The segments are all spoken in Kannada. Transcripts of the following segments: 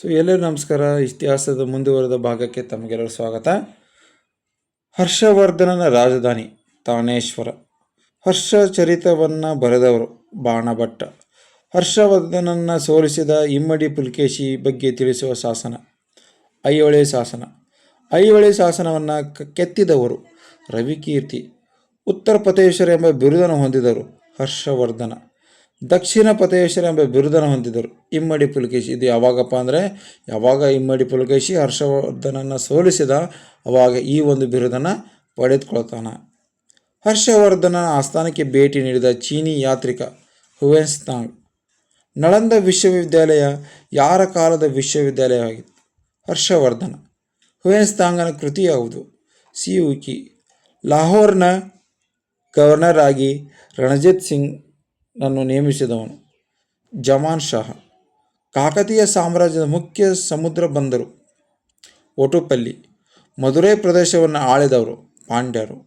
ಎಲ್ಲರಿಗೂ ನಮಸ್ಕಾರ. ಇತಿಹಾಸದ ಮುಂದುವರೆದ ಭಾಗಕ್ಕೆ ತಮಗೆಲ್ಲರೂ ಸ್ವಾಗತ. ಹರ್ಷವರ್ಧನನ ರಾಜಧಾನಿ ತಾನೇಶ್ವರ. ಹರ್ಷಚರಿತವನ್ನು ಬರೆದವರು ಬಾಣಭಟ್ಟ. ಹರ್ಷವರ್ಧನನ ಸೋಲಿಸಿದ ಇಮ್ಮಡಿ ಪುಲಕೇಶಿ ಬಗ್ಗೆ ತಿಳಿಸುವ ಶಾಸನ ಐಹೊಳೆ ಶಾಸನ. ಐಹೊಳೆ ಶಾಸನವನ್ನು ಕೆತ್ತಿದವರು ರವಿಕೀರ್ತಿ. ಉತ್ತರ ಪತೇಶ್ವರ ಎಂಬ ಬಿರುದನ್ನು ಹೊಂದಿದರು ಹರ್ಷವರ್ಧನ. ದಕ್ಷಿಣ ಪತೇಶ್ವರ ಎಂಬ ಬಿರುದನ್ನು ಹೊಂದಿದರು ಇಮ್ಮಡಿ ಪುಲಕೇಶಿ. ಇದು ಯಾವಾಗಪ್ಪ ಅಂದರೆ, ಯಾವಾಗ ಇಮ್ಮಡಿ ಪುಲಕೇಶಿ ಹರ್ಷವರ್ಧನನ್ನು ಸೋಲಿಸಿದ ಅವಾಗ ಈ ಒಂದು ಬಿರುದನ್ನು ಪಡೆದುಕೊಳ್ತಾನೆ. ಹರ್ಷವರ್ಧನನ ಆಸ್ಥಾನಕ್ಕೆ ಭೇಟಿ ನೀಡಿದ ಚೀನಿ ಯಾತ್ರಿಕ ಹುಯೆನ್ಸಾಂಗ್. ನಳಂದ ವಿಶ್ವವಿದ್ಯಾಲಯ ಯಾರ ಕಾಲದ ವಿಶ್ವವಿದ್ಯಾಲಯವಾಗಿತ್ತು? ಹರ್ಷವರ್ಧನ. ಹುಯೆನ್ಸಾಂಗನ ಕೃತಿ ಯಾವುದು? ಸಿಯುಕಿ. ಲಾಹೋರ್ನ ಗವರ್ನರ್ ಆಗಿ ರಣಜಿತ್ ಸಿಂಗ್ ನನ್ನು ನೇಮಿಸಿದವನು ಜಮಾನ್ ಶಾಹ. ಕಾಕತೀಯ ಸಾಮ್ರಾಜ್ಯದ ಮುಖ್ಯ ಸಮುದ್ರ ಬಂದರು ಒಟುಪಲ್ಲಿ. ಮಧುರೈ ಪ್ರದೇಶವನ್ನು ಆಳಿದವರು ಪಾಂಡ್ಯರು.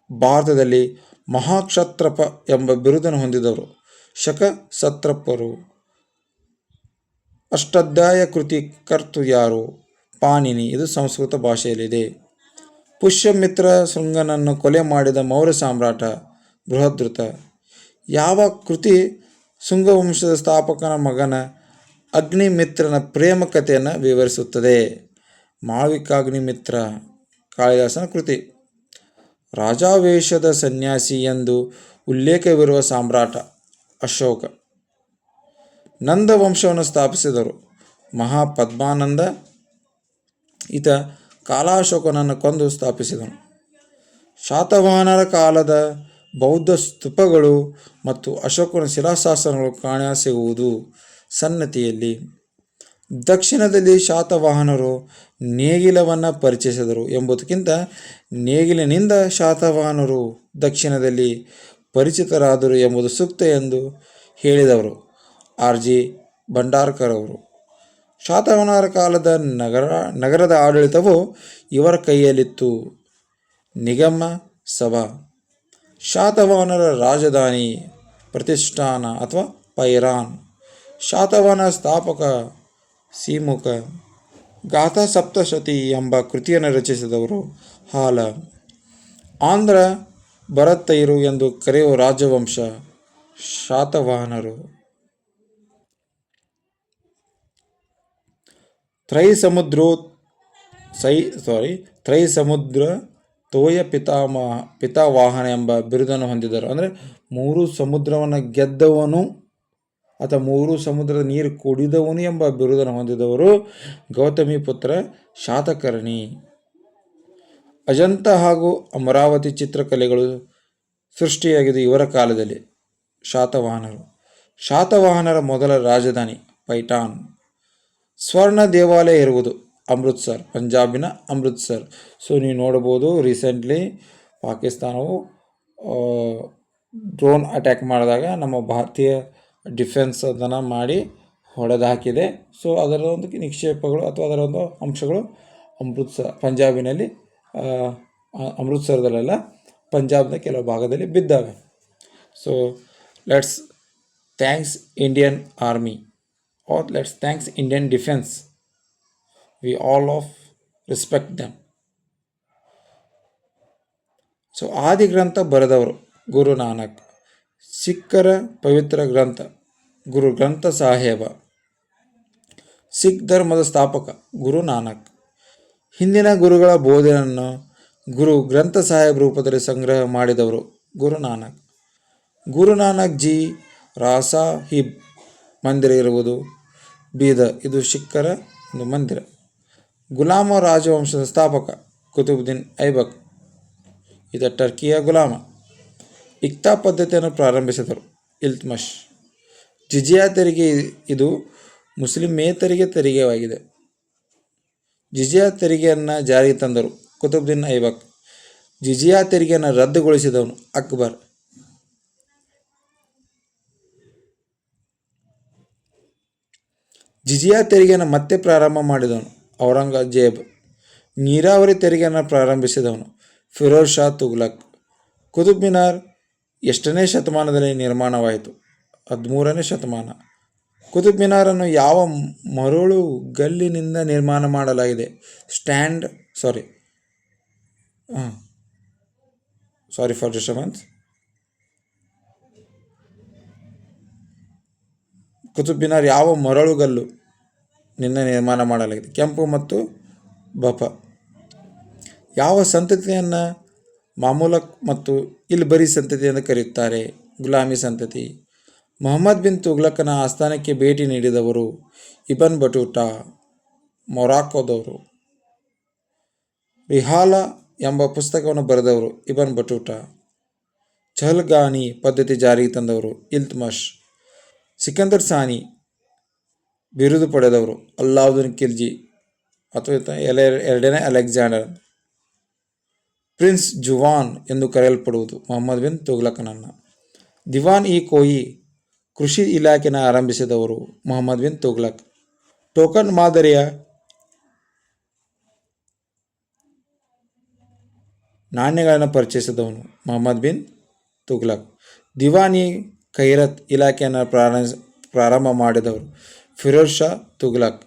ಭಾರತದಲ್ಲಿ ಮಹಾಕ್ಷತ್ರಪ ಎಂಬ ಬಿರುದನ್ನು ಹೊಂದಿದವರು ಶಕ ಸತ್ರಪರು. ಅಷ್ಟಾಧ್ಯಾಯ ಕೃತಿ ಕರ್ತು ಯಾರು? ಪಾಣಿನಿ. ಇದು ಸಂಸ್ಕೃತ ಭಾಷೆಯಲ್ಲಿದೆ. ಪುಷ್ಯಮಿತ್ರ ಶೃಂಗನನ್ನು ಕೊಲೆ ಮಾಡಿದ ಮೌರ್ಯ ಸಾಮ್ರಾಟ ಬೃಹದ್ರಥ. ಯಾವ ಕೃತಿ ಶುಂಗವಂಶದ ಸ್ಥಾಪಕನ ಮಗನ ಅಗ್ನಿಮಿತ್ರನ ಪ್ರೇಮ ಕಥೆಯನ್ನು ವಿವರಿಸುತ್ತದೆ? ಮಾಳವಿಕಾಗ್ನಿಮಿತ್ರ. ಕಾಳಿದಾಸನ ಕೃತಿ. ರಾಜಾವೇಶದ ಸನ್ಯಾಸಿ ಎಂದು ಉಲ್ಲೇಖವಿರುವ ಸಾಮ್ರಾಟ ಅಶೋಕ. ನಂದ ವಂಶವನ್ನು ಸ್ಥಾಪಿಸಿದರು ಮಹಾಪದ್ಮಾನಂದ. ಈತ ಕಾಲಾಶೋಕನನ್ನು ಕೊಂದು ಸ್ಥಾಪಿಸಿದನು. ಶಾತವಾಹನರ ಕಾಲದ ಬೌದ್ಧ ಸ್ತೂಪಗಳು ಮತ್ತು ಅಶೋಕನ ಶಿಲಾಶಾಸನಗಳು ಕಾಣಸಿಗುವುದು ಸನ್ನತಿಯಲ್ಲಿ. ದಕ್ಷಿಣದಲ್ಲಿ ಶಾತವಾಹನರು ನೇಗಿಲವನ್ನು ಪರಿಚಯಿಸಿದರು ಎಂಬುದಕ್ಕಿಂತ ನೇಗಿಲಿನಿಂದ ಶಾತವಾಹನರು ದಕ್ಷಿಣದಲ್ಲಿ ಪರಿಚಿತರಾದರು ಎಂಬುದು ಸೂಕ್ತ ಎಂದು ಹೇಳಿದವರು ಆರ್.ಜಿ. ಭಂಡಾರ್ಕರ್ ಅವರು. ಶಾತವಾಹನರ ಕಾಲದ ನಗರದ ಆಡಳಿತವು ಇವರ ಕೈಯಲ್ಲಿತ್ತು. ನಿಗಮ ಸಭಾ. ಶಾತವಾಹನರ ರಾಜಧಾನಿ ಪ್ರತಿಷ್ಠಾನ ಅಥವಾ ಪೈರಾನ್. ಶಾತವಾಹನ ಸ್ಥಾಪಕ ಸಿಮುಖ. ಗಾಥಾ ಸಪ್ತಶತಿ ಎಂಬ ಕೃತಿಯನ್ನು ರಚಿಸಿದವರು ಹಾಲ. ಆಂಧ್ರ ಭರತೈರು ಎಂದು ಕರೆಯುವ ರಾಜವಂಶ ಶಾತವಾಹನರು. ತ್ರೈಸಮುದ್ರ ತೋಯ ಪಿತಾವಾಹನ ಎಂಬ ಬಿರುದನ್ನು ಹೊಂದಿದರು. ಅಂದರೆ 3 ಸಮುದ್ರವನ್ನು ಗೆದ್ದವನು ಅಥವಾ 3 ಸಮುದ್ರದ ನೀರು ಕುಡಿದವನು ಎಂಬ ಬಿರುದನ್ನು ಹೊಂದಿದವರು ಗೌತಮಿ ಪುತ್ರ ಶಾತಕರ್ಣಿ. ಅಜಂತ ಹಾಗೂ ಅಮರಾವತಿ ಚಿತ್ರಕಲೆಗಳು ಸೃಷ್ಟಿಯಾಗಿದ್ದು ಇವರ ಕಾಲದಲ್ಲಿ. ಶಾತವಾಹನರು. ಶಾತವಾಹನರ ಮೊದಲ ರಾಜಧಾನಿ ಪೈಠಾನ್. ಸ್ವರ್ಣ ದೇವಾಲಯ ಇರುವುದು ಅಮೃತ್ಸರ್, ಪಂಜಾಬಿನ ಅಮೃತ್ಸರ್. ನೀವು ನೋಡ್ಬೋದು, ರೀಸೆಂಟ್ಲಿ ಪಾಕಿಸ್ತಾನವು ಡ್ರೋನ್ ಅಟ್ಯಾಕ್ ಮಾಡಿದಾಗ ನಮ್ಮ ಭಾರತೀಯ ಡಿಫೆನ್ಸ್ ಅದನ್ನು ಮಾಡಿ ಹೊಡೆದು ಹಾಕಿದೆ. ಅದರ ಒಂದು ನಿಕ್ಷೇಪಗಳು ಅಥವಾ ಅದರ ಒಂದು ಅಂಶಗಳು ಪಂಜಾಬಿನಲ್ಲಿ, ಅಮೃತ್ಸರದಲ್ಲೆಲ್ಲ ಪಂಜಾಬ್ನ ಕೆಲವು ಭಾಗದಲ್ಲಿ ಬಿದ್ದಾವೆ. Let's thanks Indian army or let's thanks Indian defense. We all of respect them. ಆದಿ ಗ್ರಂಥ ಬರೆದವರು ಗುರು ನಾನಕ್. ಸಿಖ್ಖರ ಪವಿತ್ರ ಗ್ರಂಥ ಗುರು ಗ್ರಂಥ ಸಾಹೇಬ. ಸಿಖ್ ಧರ್ಮದ ಸ್ಥಾಪಕ ಗುರು ನಾನಕ್. ಹಿಂದಿನ ಗುರುಗಳ ಬೋಧನೆಯನ್ನು ಗುರು ಗ್ರಂಥ ಸಾಹೇಬ್ ರೂಪದಲ್ಲಿ ಸಂಗ್ರಹ ಮಾಡಿದವರು ಗುರು ನಾನಕ್. ಗುರು ನಾನಕ್ ಜಿ ರಾಸಾಹಿಬ್ ಮಂದಿರ ಇರುವುದು ಬೀದರ್. ಇದು ಸಿಖ್ಖರ ಒಂದು ಮಂದಿರ. ಗುಲಾಮ ರಾಜವಂಶದ ಸ್ಥಾಪಕ ಕುತುಬುದ್ದೀನ್ ಐಬಕ್. ಇದು ಟರ್ಕಿಯ ಗುಲಾಮ. ಇಕ್ತಾ ಪದ್ಧತಿಯನ್ನು ಪ್ರಾರಂಭಿಸಿದರು ಇಲ್ತುಮಿಶ್. ಜಿಜಿಯಾ ತೆರಿಗೆ ಇದು ಮುಸ್ಲಿಮೇತರಿಗೆ ತೆರಿಗೆಯಾಗಿದೆ. ಜಿಜಿಯಾ ತೆರಿಗೆಯನ್ನು ಜಾರಿಗೆ ತಂದರು ಕುತುಬುದ್ದೀನ್ ಐಬಕ್. ಜಿಜಿಯಾ ತೆರಿಗೆಯನ್ನು ರದ್ದುಗೊಳಿಸಿದವನು ಅಕ್ಬರ್. ಜಿಜಿಯಾ ತೆರಿಗೆಯನ್ನು ಮತ್ತೆ ಪ್ರಾರಂಭ ಮಾಡಿದವನು ಔರಂಗಜೇಬ್. ನೀರಾವರಿ ತೆರಿಗೆಯನ್ನು ಪ್ರಾರಂಭಿಸಿದವನು ಫಿರೋಜ್ ಶಾ ತುಘಲಕ್. ಕುತುಬ್ ಮಿನಾರ್ ಎಷ್ಟನೇ ಶತಮಾನದಲ್ಲಿ ನಿರ್ಮಾಣವಾಯಿತು? 13ನೇ ಶತಮಾನ. ಕುತುಬ್ ಮಿನಾರನ್ನು ಯಾವ ಮರಳು ಗಲ್ಲಿನಿಂದ ನಿರ್ಮಾಣ ಮಾಡಲಾಗಿದೆ? Sorry for disturbance. Qutub Minar ಯಾವ ಮರಳುಗಲ್ಲು ನಿಂದ ನಿರ್ಮಾಣ ಮಾಡಲಾಗಿದೆ? ಕೆಂಪು ಮತ್ತು ಬಪ. ಯಾವ ಸಂತತಿಯನ್ನು ಮಾಮೂಲಕ್ ಮತ್ತು ಇಲ್ಬರಿ ಸಂತತಿ ಎಂದು ಕರೆಯುತ್ತಾರೆ? ಗುಲಾಮಿ ಸಂತತಿ. ಮೊಹಮ್ಮದ್ ಬಿನ್ ತುಗ್ಲಕನ ಆಸ್ಥಾನಕ್ಕೆ ಭೇಟಿ ನೀಡಿದವರು? ಇಬನ್ ಬಟೂಟಾ, ಮೊರಾಕೋದವರು. ರಿಹಾಲ ಎಂಬ ಪುಸ್ತಕವನ್ನು ಬರೆದವರು? ಇಬನ್ ಬಟೂಟಾ. ಚಹಲ್ಗಾನಿ ಪದ್ಧತಿ ಜಾರಿಗೆ ತಂದವರು? ಇಲ್ತುಮಶ್. ಸಿಕಂದರ್ ಸಾನಿ ಬಿರುದು ಪಡೆದವರು? ಅಲ್ಲಾವುದ್ದೀನ್ ಖಿಲ್ಜಿ ಅಥವಾ ಎರಡನೇ ಅಲೆಕ್ಸಾಂಡರ್. ಪ್ರಿನ್ಸ್ ಜುವಾನ್ ಎಂದು ಕರೆಯಲ್ಪಡುವುದು? ಮೊಹಮ್ಮದ್ ಬಿನ್ ತುಗ್ಲಕನನ್ನು. ದಿವಾನ್ ಇ ಕೋಯಿ ಕೃಷಿ ಇಲಾಖೆನ ಆರಂಭಿಸಿದವರು? ಮೊಹಮ್ಮದ್ ಬಿನ್ ತುಗ್ಲಕ್. ಟೋಕನ್ ಮಾದರಿಯ ನಾಣ್ಯಗಳನ್ನು ಪರಿಚಯಿಸಿದವನು? ಮೊಹಮ್ಮದ್ ಬಿನ್ ತುಗ್ಲಕ್. ದಿವಾನ್ ಇ ಖೈರತ್ ಇಲಾಖೆಯನ್ನು ಪ್ರಾರಂಭ ಮಾಡಿದವರು? ಫಿರೋಜ್ ಶಾ ತುಗ್ಲಕ್.